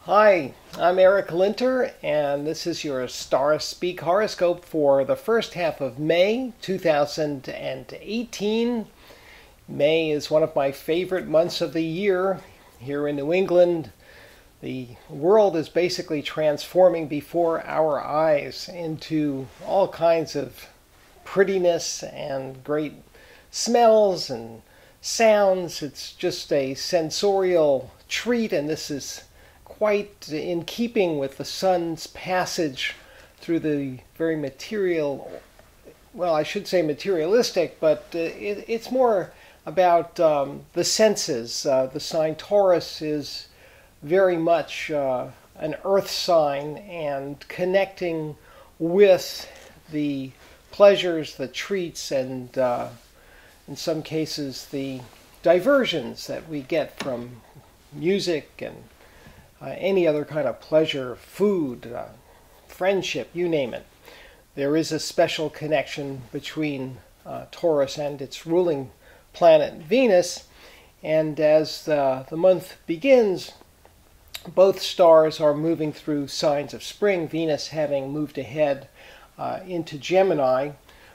Hi, I'm Eric Linter, and this is your Starspeak horoscope for the first half of May 2018. May is one of my favorite months of the year. Here in New England, the world is basically transforming before our eyes into all kinds of prettiness and great smells and sounds. It's just a sensorial treat, and this is quite in keeping with the sun's passage through the very I should say materialistic, but it's more about the senses. The sign Taurus is very much an earth sign and connecting with the pleasures, the treats, and in some cases the diversions that we get from music and any other kind of pleasure, food, friendship, you name it. There is a special connection between Taurus and its ruling planet Venus, and as the month begins, both stars are moving through signs of spring, Venus having moved ahead into Gemini.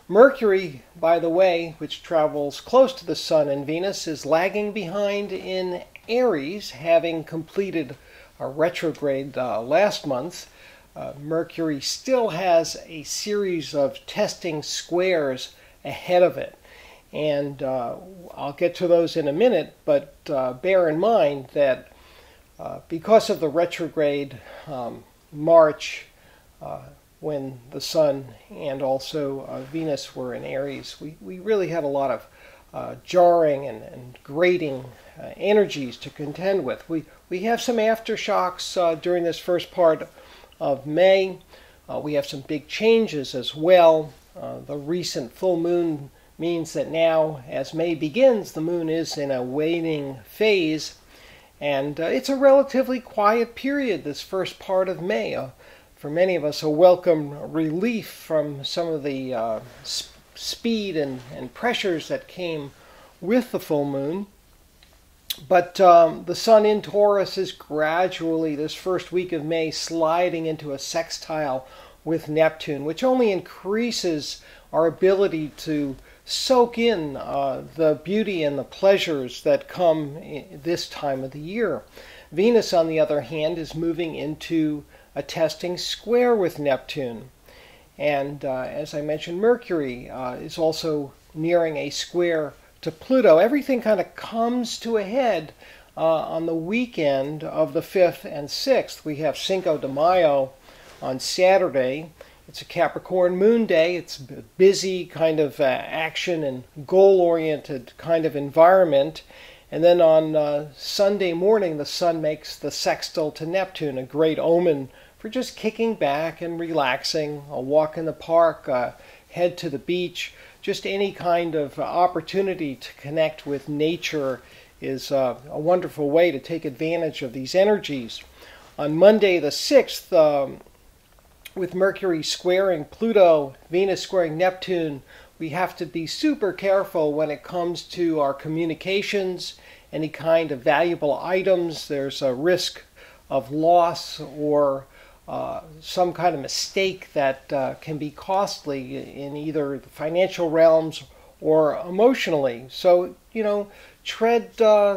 Mercury, by the way, which travels close to the Sun and Venus, is lagging behind in Aries, having completed a retrograde last month. Mercury still has a series of testing squares ahead of it, and I'll get to those in a minute, but bear in mind that because of the retrograde March, when the Sun and also Venus were in Aries, we really had a lot of jarring and grating energies to contend with. We have some aftershocks during this first part of May. We have some big changes as well. The recent full moon means that now, as May begins, the moon is in a waning phase, and it's a relatively quiet period, this first part of May. For many of us, a welcome relief from some of the speed and pressures that came with the full moon. But the Sun in Taurus is gradually, this first week of May, sliding into a sextile with Neptune, which only increases our ability to soak in the beauty and the pleasures that come this time of the year. Venus, on the other hand, is moving into a testing square with Neptune. And as I mentioned, Mercury is also nearing a square to Pluto. Everything kind of comes to a head on the weekend of the 5th and 6th. We have Cinco de Mayo on Saturday. It's a Capricorn moon day. It's a busy kind of action and goal-oriented kind of environment. And then on Sunday morning, the Sun makes the sextile to Neptune, a great omen for just kicking back and relaxing, a walk in the park, head to the beach. Just any kind of opportunity to connect with nature is a wonderful way to take advantage of these energies. On Monday the 6th, with Mercury squaring Pluto, Venus squaring Neptune, we have to be super careful when it comes to our communications, any kind of valuable items. There's a risk of loss or some kind of mistake that can be costly in either the financial realms or emotionally. So, tread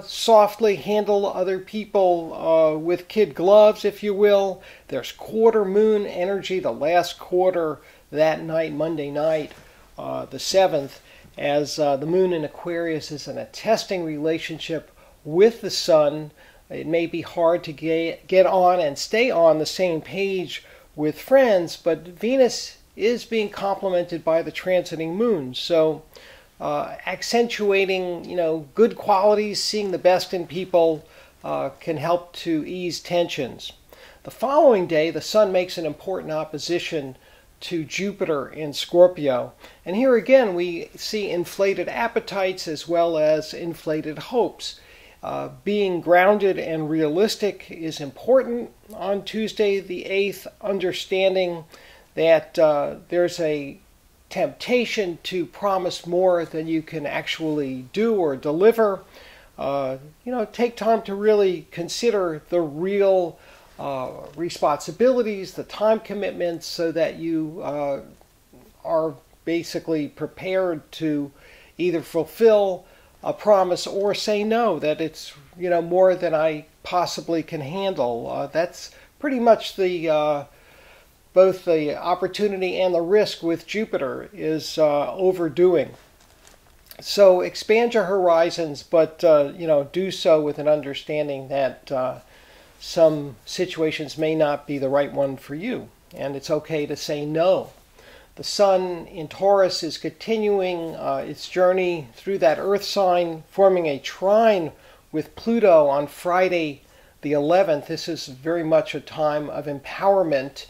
softly, handle other people with kid gloves, if you will. There's quarter moon energy, the last quarter that night, Monday night, the 7th, as the moon in Aquarius is in a testing relationship with the Sun. It may be hard to get on and stay on the same page with friends, but Venus is being complemented by the transiting moon. So accentuating, good qualities, seeing the best in people can help to ease tensions. The following day, the Sun makes an important opposition to Jupiter in Scorpio. And here again, we see inflated appetites as well as inflated hopes. Being grounded and realistic is important on Tuesday the 8th, understanding that there's a temptation to promise more than you can actually do or deliver. Take time to really consider the real responsibilities, the time commitments, so that you are basically prepared to either fulfill a promise or say no, that it's more than I possibly can handle. That's pretty much the both the opportunity and the risk with Jupiter is overdoing. So expand your horizons, but do so with an understanding that some situations may not be the right one for you, and it's okay to say no. The Sun in Taurus is continuing its journey through that Earth sign, forming a trine with Pluto on Friday the 11th. This is very much a time of empowerment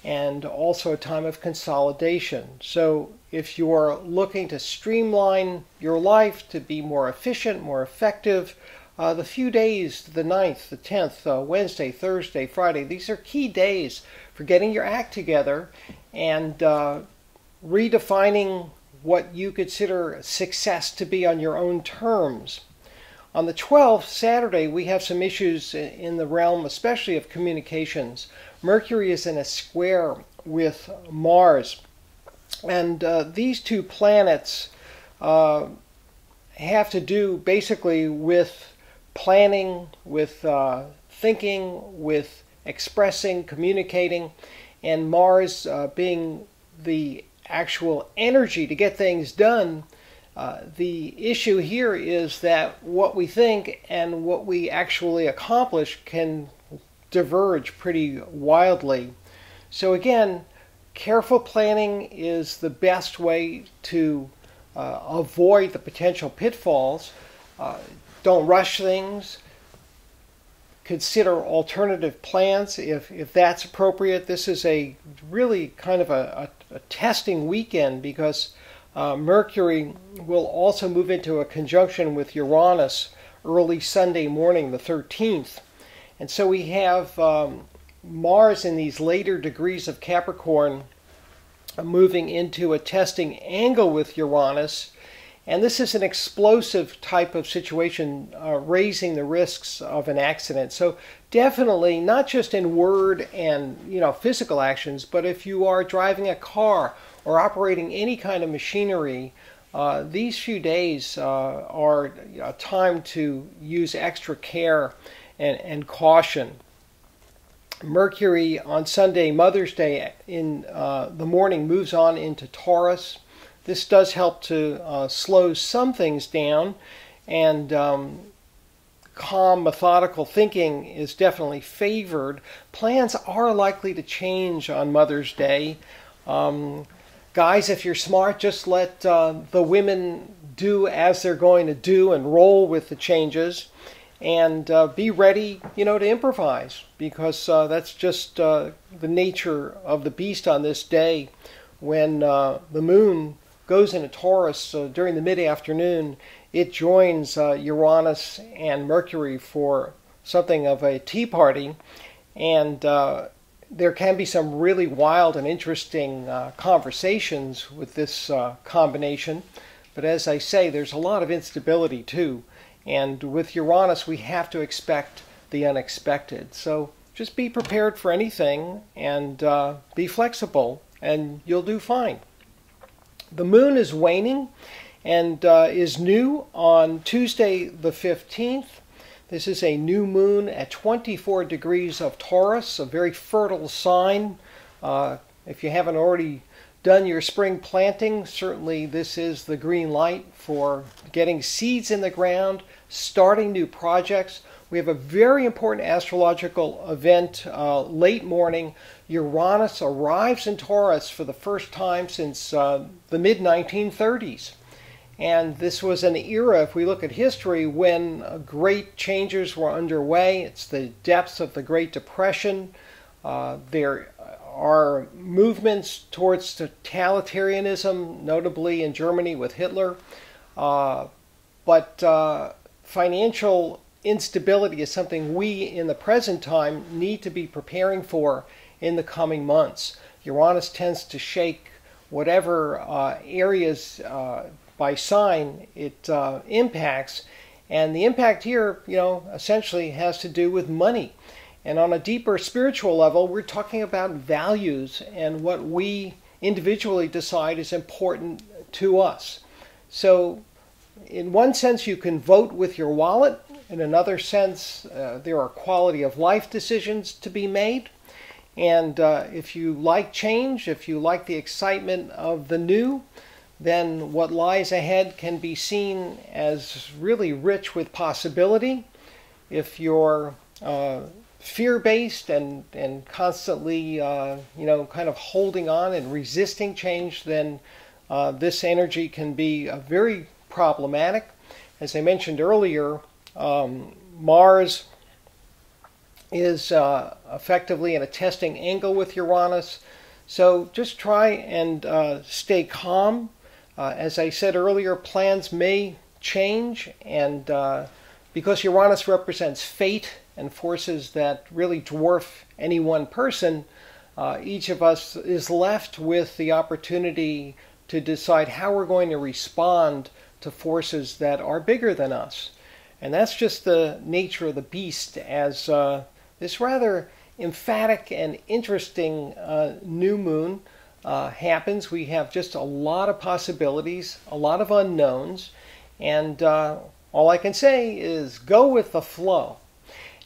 and also a time of consolidation. So if you're looking to streamline your life, to be more efficient, more effective, the few days, the 9th, the 10th, Wednesday, Thursday, Friday, these are key days for getting your act together and redefining what you consider success to be on your own terms. On the 12th, Saturday, we have some issues in the realm, especially of communications. Mercury is in a square with Mars. And these two planets have to do basically with planning, with thinking, with expressing, communicating, and Mars being the actual energy to get things done. The issue here is that what we think and what we actually accomplish can diverge pretty wildly. So again, careful planning is the best way to avoid the potential pitfalls. Don't rush things. Consider alternative plans if that's appropriate. This is a really kind of a testing weekend because Mercury will also move into a conjunction with Uranus early Sunday morning, the 13th. And so we have Mars in these later degrees of Capricorn moving into a testing angle with Uranus. And this is an explosive type of situation, raising the risks of an accident. So definitely, not just in word and physical actions, but if you are driving a car or operating any kind of machinery, these few days are a time to use extra care and caution. Mercury on Sunday, Mother's Day, in the morning moves on into Taurus. This does help to slow some things down, and calm, methodical thinking is definitely favored. Plans are likely to change on Mother's Day. Guys, if you're smart, just let the women do as they're going to do and roll with the changes. And be ready, to improvise, because that's just the nature of the beast on this day. When the moon goes into Taurus during the mid-afternoon, it joins Uranus and Mercury for something of a tea party. And there can be some really wild and interesting conversations with this combination. But as I say, there's a lot of instability too. And with Uranus, we have to expect the unexpected. So just be prepared for anything and be flexible, and you'll do fine. The moon is waning and is new on Tuesday the 15th. This is a new moon at 24 degrees of Taurus, a very fertile sign. If you haven't already done your spring planting, certainly this is the green light for getting seeds in the ground, starting new projects. We have a very important astrological event late morning. Uranus arrives in Taurus for the first time since the mid-1930s. And this was an era, if we look at history, when great changes were underway. It's the depths of the Great Depression. There are movements towards totalitarianism, notably in Germany with Hitler. But financial instability is something we in the present time need to be preparing for in the coming months. Uranus tends to shake whatever areas by sign it impacts. And the impact here, essentially has to do with money. And on a deeper spiritual level, we're talking about values and what we individually decide is important to us. So in one sense, you can vote with your wallet. In another sense, there are quality of life decisions to be made. And if you like change, if you like the excitement of the new, then what lies ahead can be seen as really rich with possibility. If you're fear-based and constantly, kind of holding on and resisting change, then this energy can be very problematic. As I mentioned earlier, Mars is effectively in a testing angle with Uranus. So just try and stay calm. As I said earlier, plans may change, and because Uranus represents fate and forces that really dwarf any one person, each of us is left with the opportunity to decide how we're going to respond to forces that are bigger than us. And that's just the nature of the beast, as this rather emphatic and interesting new moon happens. We have just a lot of possibilities, a lot of unknowns, and all I can say is go with the flow.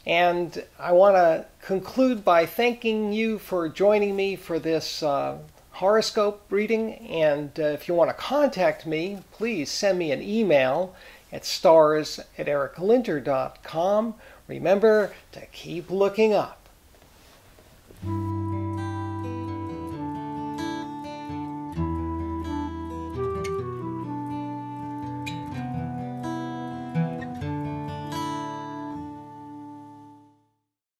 And I want to conclude by thanking you for joining me for this horoscope reading. And if you want to contact me, please send me an email at stars@ericlinter.com. Remember to keep looking up.